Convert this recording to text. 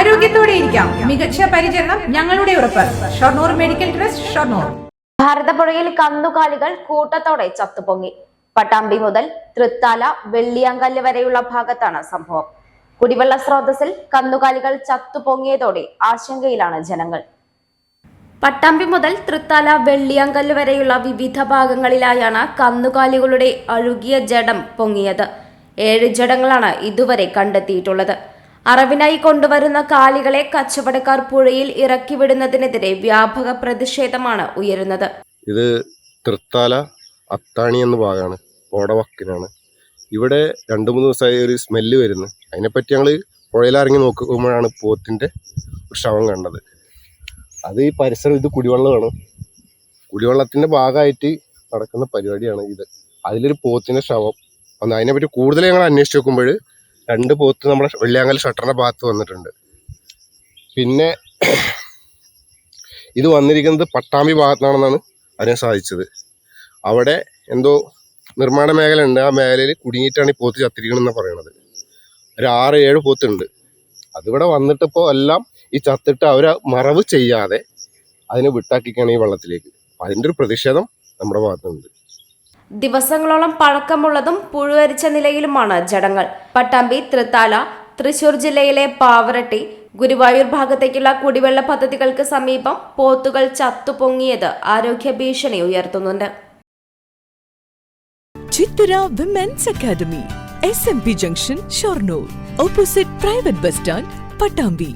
ആരോഗ്യത്തോടെ ഇരിക്കാം. മികച്ച പരിചരണം ഞങ്ങളുടെ ഉറപ്പ്. Shoranur medical trust, Shoranur. ഭാരതപ്പുഴയിൽ കന്നുകാലികൾ കൂട്ടത്തോടെ ചത്തുപൊങ്ങി. പട്ടാമ്പി മുതൽ തൃത്താല വെള്ളിയാങ്കല്ല് വരെയുള്ള ഭാഗത്താണ് സംഭവം. കുടിവെള്ള സ്രോതസ്സിൽ കന്നുകാലികൾ ചത്തുപൊങ്ങിയതോടെ ആശങ്കയിലാണ് ജനങ്ങൾ. പട്ടാമ്പി മുതൽ തൃത്താല വെള്ളിയാങ്കല്ല് വരെയുള്ള വിവിധ ഭാഗങ്ങളിലായാണ് കന്നുകാലികളുടെ അഴുകിയ ജഡം പൊങ്ങിയത്. 7 ജഡങ്ങളാണ് ഇതുവരെ കണ്ടെത്തിയിട്ടുള്ളത്. അറവിനായി കൊണ്ടുവരുന്ന കാലികളെ കച്ചവടക്കാർ പുഴയിൽ ഇറക്കി വിടുന്നതിനെതിരെ വ്യാപക പ്രതിഷേധമാണ് ഉയരുന്നത്. ഇത് തൃത്താല അത്താണി എന്ന ഭാഗമാണ്, ഓടവക്കിനാണ്. ഇവിടെ 2-3 ദിവസമായി ഒരു സ്മെല്ല് വരുന്നു. അതിനെപ്പറ്റി ഞങ്ങൾ പുഴയിലിറങ്ങി നോക്കുമ്പോഴാണ് പോത്തിൻ്റെ ഒരു ശവം കണ്ടത്. അത് ഈ പരിസരം, ഇത് കുടിവെള്ളമാണ്. കുടിവെള്ളത്തിൻ്റെ ഭാഗമായിട്ട് നടക്കുന്ന പരിപാടിയാണ് ഇത്. അതിലൊരു പോത്തിൻ്റെ ശവം വന്ന് അതിനെപ്പറ്റി കൂടുതൽ ഞങ്ങൾ അന്വേഷിച്ച് നോക്കുമ്പോൾ 2 പോത്ത് നമ്മുടെ വെള്ളിയാങ്കൽ ഷട്ടറിൻ്റെ ഭാഗത്ത് വന്നിട്ടുണ്ട്. പിന്നെ ഇത് വന്നിരിക്കുന്നത് പട്ടാമ്പി ഭാഗത്താണെന്നാണ് അറിയാൻ സാധിച്ചത്. അവിടെ എന്തോ നിർമ്മാണ മേഖല ഉണ്ട്, ആ മേഖലയിൽ കുടുങ്ങിയിട്ടാണ് ഈ പോത്ത് ചത്തിരിക്കണമെന്നാണ് പറയണത്. ഒരു 6-7 പോത്തുണ്ട്. അതിവിടെ വന്നിട്ടിപ്പോൾ എല്ലാം ഈ ചത്തിട്ട് അവരെ മറവ് ചെയ്യാതെ അതിനെ വിട്ടാക്കിക്കാണ് ഈ വെള്ളത്തിലേക്ക്. അതിൻ്റെ ഒരു പ്രതിഷേധം നമ്മുടെ ഭാഗത്തുണ്ട്. ദിവസങ്ങളോളം പഴക്കമുള്ളതും പുഴുവരിച്ച നിലയിലുമാണ് ജഡങ്ങൾ. പട്ടാമ്പി, തൃത്താല, തൃശൂർ ജില്ലയിലെ പാവറട്ടി, ഗുരുവായൂർ ഭാഗത്തേക്കുള്ള കുടിവെള്ള പദ്ധതികൾക്ക് സമീപം പോത്തുകൾ ചത്തുപൊങ്ങിയത് ആരോഗ്യ ഭീഷണി ഉയർത്തുന്നുണ്ട്. Chithura women's academy, SMP junction, Shoranur, opposite private bus stand, Pattambi.